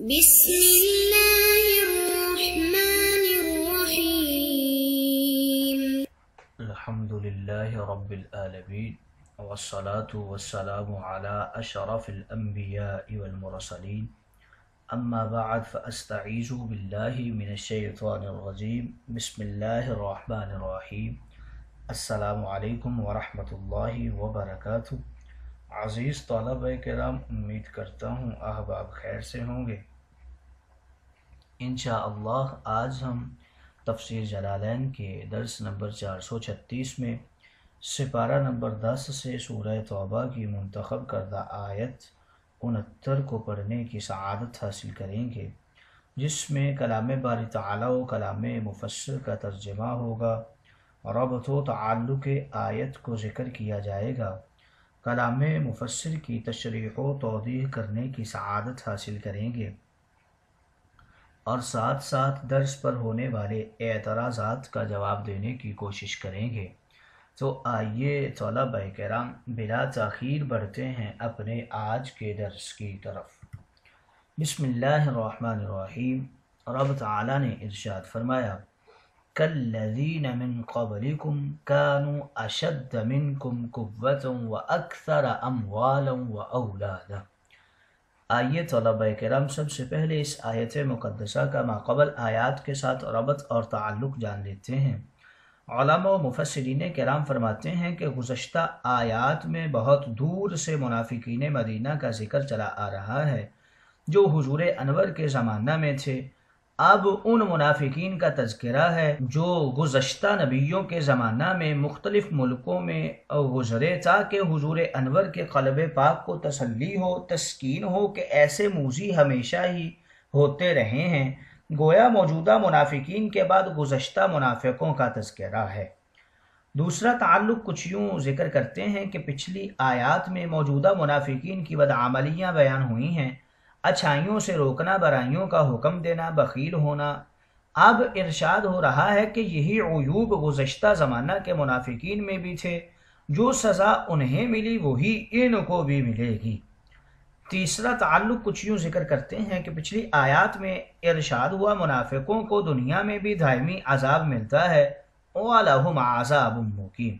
بسم الله الرحمن الرحيم. الحمد لله رب العالمين والصلاة والسلام على أشرف الأنبياء والمرسلين أما بعد فأستعيذ بالله من الشيطان الرجيم بسم الله الرحمن الرحيم. السلام علیکم ورحمۃ اللہ وبرکاتہ. عزیز طلبہ کرام، امید کرتا ہوں احباب خیر سے ہوں گے. انشاءاللہ آج ہم تفسیر جلالین کے درس نمبر 436 میں سپارہ نمبر 10 سے سورہ توبہ کی منتخب کردہ آیت 69 کو پڑھنے کی سعادت حاصل کریں گے، جس میں کلام باری تعالی و کلام مفسر کا ترجمہ ہوگا. ربط و تعلق آیت کو ذکر کیا جائے گا. کلام مفسر کی تشریح و توضیح کرنے کی سعادت حاصل کریں گے اور ساتھ ساتھ درس پر ہونے والے اعتراضات کا جواب دینے کی کوشش کریں گے. تو آئیے طلبہ کرام بلا تاخیر بڑھتے ہیں اپنے آج کے درس کی طرف. بسم اللہ الرحمن الرحیم. رب تعالی نے ارشاد فرمایا، كالذين من قبلكم كانوا أشد منكم قوة وأكثر أموالا وأولادا. آئیے طلبہ کرام سب سے پہلے اس آیت مقدسہ کا ماقبل آیات کے ساتھ ربط اور تعلق جان لیتے ہیں. علماء و مفسرین کرام فرماتے ہیں کہ گزشتہ آیات میں بہت دور سے منافقین مدینہ کا ذکر چلا آ رہا ہے جو حضور انور کے زمانہ میں تھے. اب ان منافقین کا تذکرہ ہے جو گزشتہ نبیوں کے زمانہ میں مختلف ملکوں میں گزرے تاکہ حضور انور کے قلب پاک کو تسلی ہو، تسکین ہو کہ ایسے موذی ہمیشہ ہی ہوتے رہے ہیں. گویا موجودہ منافقین کے بعد گزشتہ منافقوں کا تذکرہ ہے. دوسرا تعلق کچھ یوں ذکر کرتے ہیں کہ پچھلی آیات میں موجودہ منافقین کی بدعملیاں بیان ہوئی ہیں، اچھائیوں سے روکنا، برائیوں کا حکم دینا، بخیل ہونا. اب ارشاد ہو رہا ہے کہ یہی عیوب گزشتہ زمانہ کے منافقین میں بھی تھے. جو سزا انہیں ملی وہی ان کو بھی ملے گی. تیسرا تعلق کچھ یوں ذکر کرتے ہیں کہ پچھلی آیات میں ارشاد ہوا منافقوں کو دنیا میں بھی دائمی عذاب ملتا ہے. وَلَهُمْ عَذَابٌ مُقِيمٌ.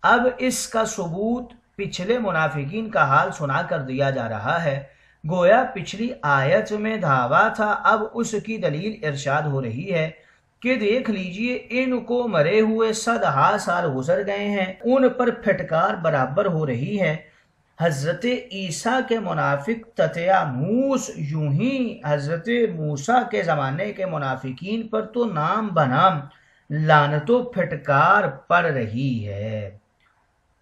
اب اس کا ثبوت پچھلے منافقین کا حال سنا کر دیا جا رہا ہے. گویا پچھلی آیت میں دعویٰ تھا، اب اس کی دلیل ارشاد ہو رہی ہے کہ دیکھ لیجئے ان کو مرے ہوئے 100 سال گزر گئے ہیں، ان پر پھٹکار برابر ہو رہی ہے. حضرت عیسیٰ کے منافق تتیانوس، یوں ہی حضرت موسیٰ کے زمانے کے منافقین پر تو نام بنام لعنت و پھٹکار پڑ رہی ہے.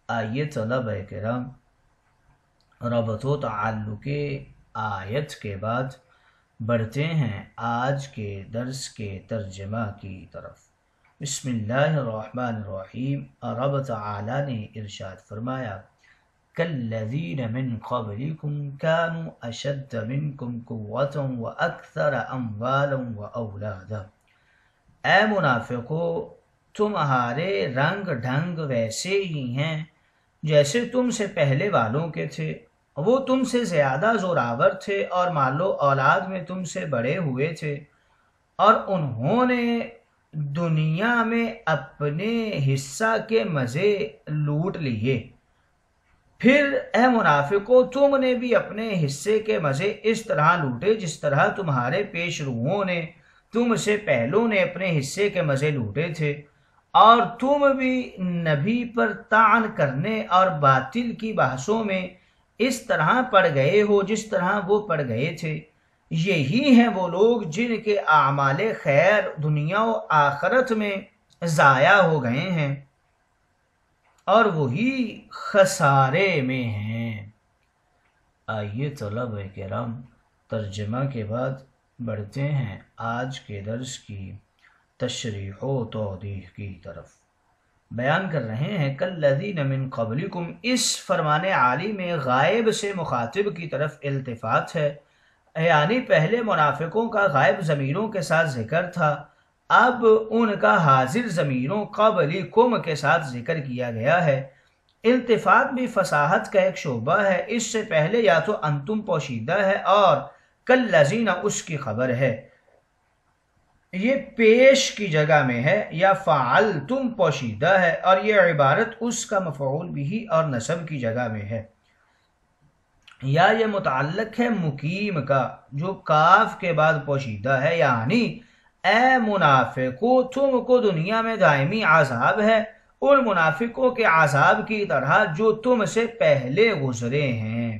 آئیے طلبہ کرام ربط و تعلق آیت کے بعد بڑھتے ہیں آج کے درس کے ترجمہ کی طرف. بسم اللہ الرحمن الرحیم. رب تعالی نے ارشاد فرمایا، كالذین من قبلکم كانوا اشد منکم قوة واکثر اموالا واولادا. اے منافقو، تمہارے رنگ ڈھنگ ویسے ہی ہیں جیسے تم سے پہلے والوں کے تھے. وہ تم سے زیادہ زوراور تھے اور مال و اولاد میں تم سے بڑے ہوئے تھے، اور انہوں نے دنیا میں اپنے حصہ کے مزے لوٹ لیے. پھر اے منافقو، تم نے بھی اپنے حصے کے مزے اس طرح لوٹے جس طرح تمہارے پیش روؤں نے، تم سے پہلوں نے اپنے حصے کے مزے لوٹے تھے، اور تم بھی نبی پر طعن کرنے اور باطل کی بحثوں میں اس طرح پڑ گئے ہو جس طرح وہ پڑ گئے تھے. یہی ہیں وہ لوگ جن کے اعمال خیر دنیا و آخرت میں ضائع ہو گئے ہیں اور وہی خسارے میں ہیں. آئیے طلبہ کرام ترجمہ کے بعد بڑھتے ہیں آج کے درس کی تشریح و توضیح کی طرف. بیان کر رہے ہیں کالذین من قبلکم. اس فرمان عالی میں غائب سے مخاطب کی طرف التفات ہے، یعنی پہلے منافقوں کا غائب ضمیروں کے ساتھ ذکر تھا، اب ان کا حاضر ضمیروں قبلکم کے ساتھ ذکر کیا گیا ہے. التفات بھی فصاحت کا ایک شعبہ ہے. اس سے پہلے یا تو انتم پوشیدہ ہے اور کلذین اس کی خبر ہے، یہ پیش کی جگہ میں ہے، یا فعلتم پوشیدہ ہے، اور یہ عبارت اس کا مفعول بھی اور نصب کی جگہ میں ہے، یا یہ متعلق ہے مقیم کا جو کاف کے بعد پوشیدہ ہے، یعنی اے منافقو تم کو دنیا میں دائمی عذاب ہے ان منافقوں کے عذاب کی طرح جو تم سے پہلے گزرے ہیں۔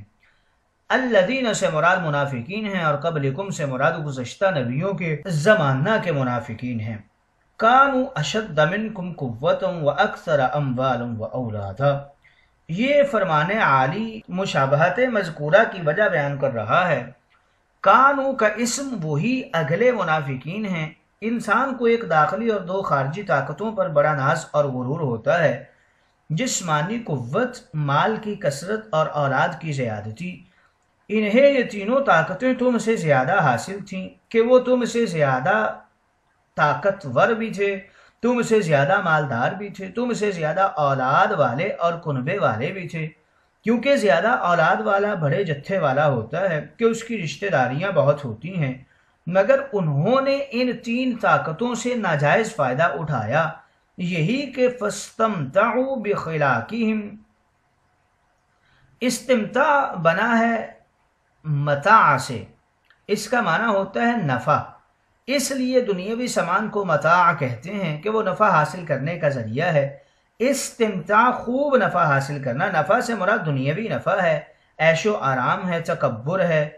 الذین سے مراد منافقین ہیں، اور قبلکم سے مراد گزشتہ نبیوں کے زمانہ کے منافقین ہیں۔ کانوا اشد منکم قوۃ واکثر اموالا واولادا، یہ فرمان عالی مشابہت مذکورہ کی وجہ بیان کر رہا ہے۔ کانو کا اسم وہی اگلے منافقین ہیں۔ انسان کو ایک داخلی اور دو خارجی طاقتوں پر بڑا ناز اور غرور ہوتا ہے، جسمانی قوت، مال کی کثرت اور اولاد کی زیادتی۔ انہیں یہ تینوں طاقتیں تم سے زیادہ حاصل تھیں کہ وہ تم سے زیادہ طاقتور بھی تھے، تم سے زیادہ مالدار بھی تھے، تم سے زیادہ اولاد والے اور کنبے والے بھی تھے، کیونکہ زیادہ اولاد والا بڑے جتھے والا ہوتا ہے کہ اس کی رشتہ داریاں بہت ہوتی ہیں، مگر انہوں نے ان تین طاقتوں سے ناجائز فائدہ اٹھایا، یہی کہ فاستمتعوا بخلاقہم، استمتاع بنا ہے متاع سے، اس کا معنی ہوتا ہے نفع، اس لیے دنیاوی سامان کو متاع کہتے ہیں کہ وہ نفع حاصل کرنے کا ذریعہ ہے۔ استمتاع خوب نفع حاصل کرنا، نفع سے مراد دنیاوی نفع ہے، عیش و آرام ہے، تکبر ہے،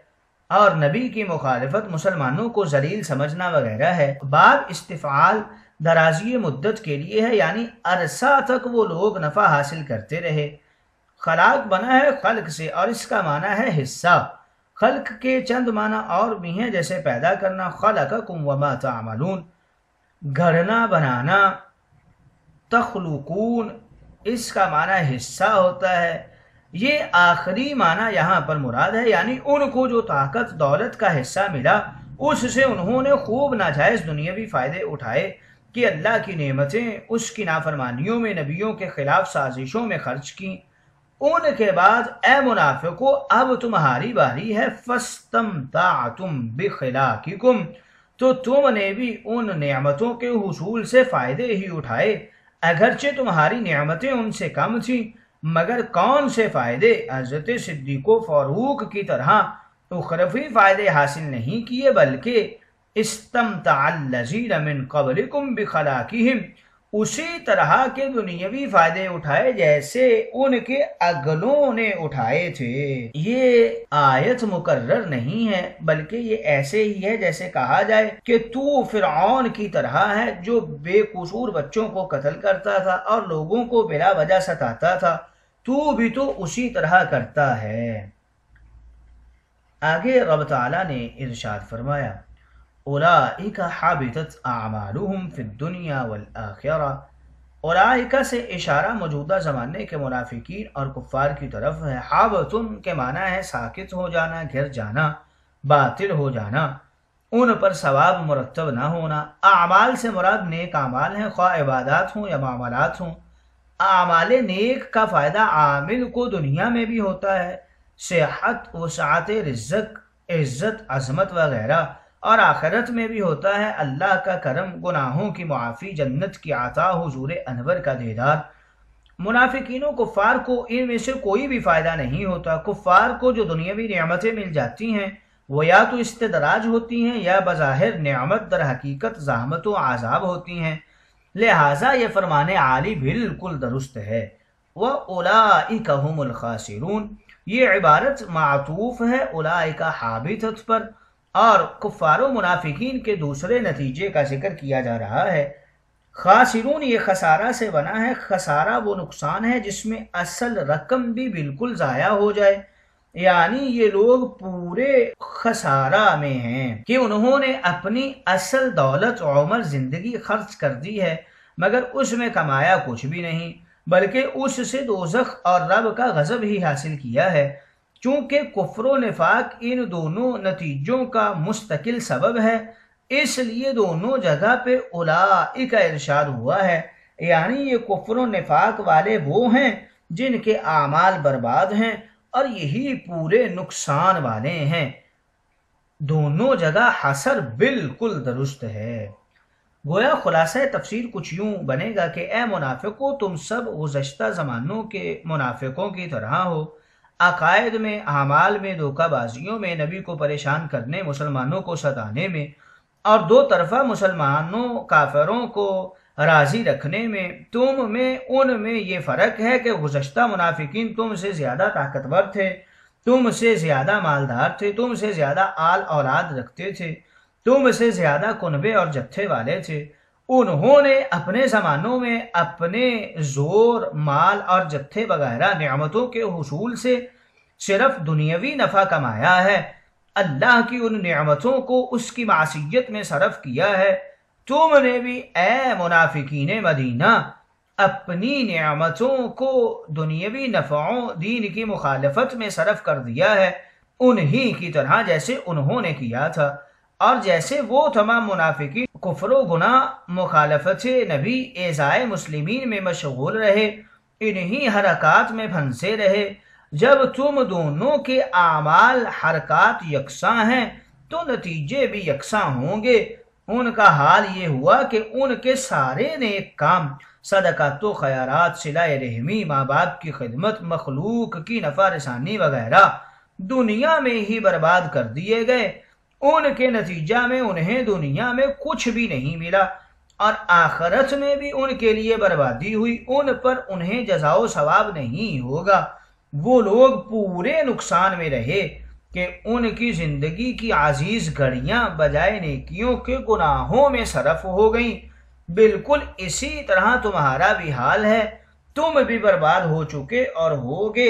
اور نبی کی مخالفت، مسلمانوں کو ذلیل سمجھنا وغیرہ ہے۔ باب استفعال درازی مدت کے لیے ہے، یعنی عرصہ تک وہ لوگ نفع حاصل کرتے رہے۔ خلاق بنا ہے خلق سے، اور اس کا معنی ہے حصہ۔ خلق کے چند معنی اور بھی ہیں، جیسے پیدا کرنا، خلقکم وما تعملون، گھڑنا بنانا، تخلقون، اس کا معنی حصہ ہوتا ہے۔ یہ آخری معنی یہاں پر مراد ہے، یعنی ان کو جو طاقت دولت کا حصہ ملا اس سے انہوں نے خوب ناجائز دنیاوی فائدے اٹھائے کہ اللہ کی نعمتیں اس کی نافرمانیوں میں، نبیوں کے خلاف سازشوں میں خرچ کی۔ ان کے بعد اے منافقو اب تمہاری باری ہے، فاستمتعتم بخلاقکم، تو تم نے بھی ان نعمتوں کے حصول سے فائدے ہی اٹھائے، اگرچہ تمہاری نعمتیں ان سے کم تھیں، مگر کون سے فائدے؟ حضرت صدیق و فاروق کی طرح اخروی فائدے حاصل نہیں کیے، بلکہ استمتع الذین من قبلکم بخلاقہم، اسی طرح کے دنیاوی فائدے اٹھائے جیسے ان کے اگلوں نے اٹھائے تھے۔ یہ آیت مکرر نہیں ہے، بلکہ یہ ایسے ہی ہے جیسے کہا جائے کہ تو فرعون کی طرح ہے جو بے قصور بچوں کو قتل کرتا تھا اور لوگوں کو بلا وجہ ستاتا تھا، تو بھی تو اسی طرح کرتا ہے۔ آگے رب تعالیٰ نے ارشاد فرمایا اولئک حبطت اعمالهم فی الدنیا والآخرہ، اولئک سے اشارہ موجودہ زمانے کے منافقین اور کفار کی طرف ہے۔ حبطن کے معنی ہے ساکت ہو جانا، گر جانا، باطل ہو جانا، ان پر ثواب مرتب نہ ہونا۔ اعمال سے مراد نیک اعمال ہیں، خواہ عبادات ہوں یا معاملات ہوں۔ اعمال نیک کا فائدہ عامل کو دنیا میں بھی ہوتا ہے، صحت، وسعت رزق، عزت، عظمت وغیرہ، اور آخرت میں بھی ہوتا ہے اللہ کا کرم، گناہوں کی معافی، جنت کی عطا، حضور انور کا دیدار۔ منافقین و کفار کو ان میں سے کوئی بھی فائدہ نہیں ہوتا۔ کفار کو جو دنیاوی نعمتیں مل جاتی ہیں وہ یا تو استدراج ہوتی ہیں یا بظاہر نعمت در حقیقت زحمت و عذاب ہوتی ہیں، لہٰذا یہ فرمان عالی بالکل درست ہے۔ وَأُولَئِكَ هُمُ الْخَاسِرُونَ، یہ عبارت معطوف ہے اولئک حابطت پر، اور کفار و منافقین کے دوسرے نتیجے کا ذکر کیا جا رہا ہے۔ خاسرون یہ خسارہ سے بنا ہے، خسارہ وہ نقصان ہے جس میں اصل رقم بھی بالکل ضائع ہو جائے، یعنی یہ لوگ پورے خسارہ میں ہیں کہ انہوں نے اپنی اصل دولت، عمر، زندگی خرچ کر دی ہے، مگر اس میں کمایا کچھ بھی نہیں، بلکہ اس سے دوزخ اور رب کا غضب ہی حاصل کیا ہے۔ چونکہ کفر و نفاق ان دونوں نتیجوں کا مستقل سبب ہے، اس لیے دونوں جگہ پہ اولئک ارشاد ہوا ہے، یعنی یہ کفر و نفاق والے وہ ہیں جن کے اعمال برباد ہیں اور یہی پورے نقصان والے ہیں۔ دونوں جگہ حسر بالکل درست ہے۔ گویا خلاصہ تفسیر کچھ یوں بنے گا کہ اے منافقو، تم سب گزشتہ زمانوں کے منافقوں کی طرح ہو، عقائد میں، اعمال میں، دھوکہ بازیوں میں، نبی کو پریشان کرنے، مسلمانوں کو ستانے میں، اور دو طرفہ مسلمانوں کافروں کو راضی رکھنے میں۔ تم میں ان میں یہ فرق ہے کہ گزشتہ منافقین تم سے زیادہ طاقتور تھے، تم سے زیادہ مالدار تھے، تم سے زیادہ آل اولاد رکھتے تھے، تم سے زیادہ کنبے اور جتھے والے تھے۔ انہوں نے اپنے زمانوں میں اپنے زور، مال اور جتھے وغیرہ نعمتوں کے حصول سے صرف دنیاوی نفع کمایا ہے، اللہ کی ان نعمتوں کو اس کی معصیت میں صرف کیا ہے۔ تم نے بھی اے منافقین مدینہ اپنی نعمتوں کو دنیاوی نفعوں، دین کی مخالفت میں صرف کر دیا ہے، انہی کی طرح جیسے انہوں نے کیا تھا، اور جیسے وہ تمام منافقین کفر و گناہ، مخالفت نبی، ایذائے مسلمین میں مشغول رہے، انہی حرکات میں پھنسے رہے۔ جب تم دونوں کے اعمال حرکات یکساں ہیں تو نتیجے بھی یکساں ہوں گے۔ ان کا حال یہ ہوا کہ ان کے سارے نیک کام، صدقات و خیرات، صلہ رحمی، ماں باپ کی خدمت، مخلوق کی نفع رسانی وغیرہ دنیا میں ہی برباد کر دیے گئے۔ ان کے نتیجہ میں انہیں دنیا میں کچھ بھی نہیں ملا، اور آخرت میں بھی ان کے لیے بربادی ہوئی، ان پر انہیں جزا و ثواب نہیں ہوگا۔ وہ لوگ پورے نقصان میں رہے کہ ان کی زندگی کی عزیز گھڑیاں بجائے نیکیوں کے گناہوں میں صرف ہو گئیں۔ بالکل اسی طرح تمہارا بھی حال ہے، تم بھی برباد ہو چکے اور ہوگے۔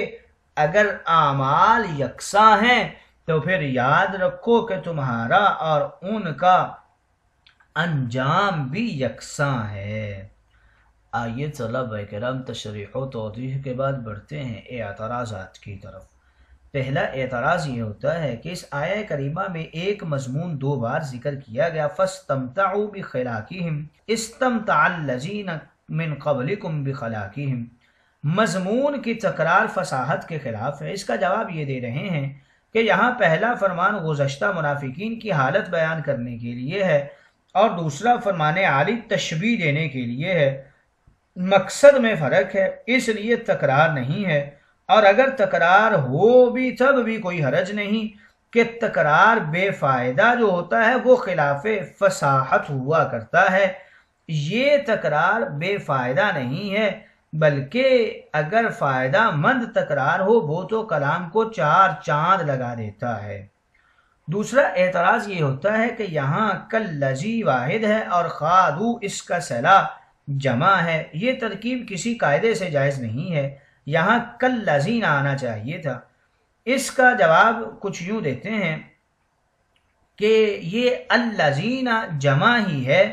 اگر اعمال یکساں ہیں تو پھر یاد رکھو کہ تمہارا اور ان کا انجام بھی یکساں ہے۔ آئیے طلبہ کرام تشریح و توضیح کے بعد بڑھتے ہیں اعتراضات کی طرف۔ پہلا اعتراض یہ ہوتا ہے کہ اس آیہ کریمہ میں ایک مضمون دو بار ذکر کیا گیا، فَاسْتَمْتَعُوا بِخِلَاقِهِمْ اسْتَمْتَعَ الَّذِينَ مِنْ قَبْلِكُمْ بِخِلَاقِهِمْ۔ مضمون کی تکرار فصاحت کے خلاف ہے۔ اس کا جواب یہ دے رہے ہیں کہ یہاں پہلا فرمان گزشتہ منافقین کی حالت بیان کرنے کے لیے ہے، اور دوسرا فرمان عالی تشبیہ دینے کے لیے ہے۔ مقصد میں فرق ہے، اس لیے تکرار نہیں ہے، اور اگر تکرار ہو بھی تب بھی کوئی حرج نہیں کہ تکرار بے فائدہ جو ہوتا ہے وہ خلاف فصاحت ہوا کرتا ہے۔ یہ تکرار بے فائدہ نہیں ہے، بلکہ اگر فائدہ مند تکرار ہو وہ تو کلام کو چار چاند لگا دیتا ہے۔ دوسرا اعتراض یہ ہوتا ہے کہ یہاں کالذی واحد ہے اور خادو اس کا صلہ جمع ہے، یہ ترکیب کسی قاعدے سے جائز نہیں ہے، یہاں کالذین آنا چاہیے تھا۔ اس کا جواب کچھ یوں دیتے ہیں کہ یہ الذین جمع ہی ہے،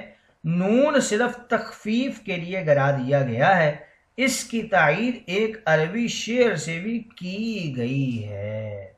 نون صرف تخفیف کے لیے گرا دیا گیا ہے۔ اس کی تائید ایک عربی شعر سے بھی کی گئی ہے۔